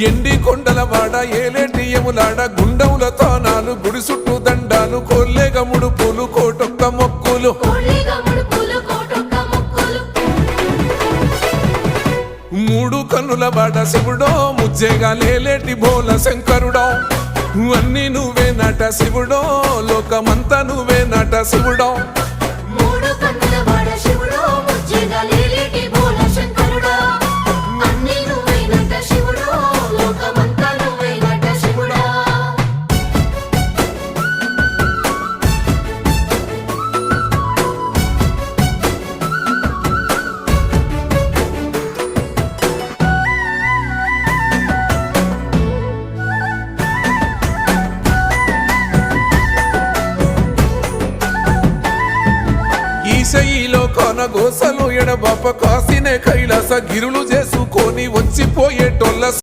ఎండి కొండల వాడ ఏలేటియములాడ గుండముల తానాలు గుడి చుట్టూ దండాలు కోల్లేగ ముడుపులు కోటొక్క మొక్కులు మూడు కన్నుల వాడ శివుడో ముజ్జేగా లేలేటి బోల శంకరుడో అన్ని నువ్వే నట శివుడో లోకమంతా నువ్వే నట శివుడో ఈశయిలో కొనగోసలు ఎడబాప కాసినే కైలాస గిరులు చేసుకొని వచ్చిపోయేటోళ్ళ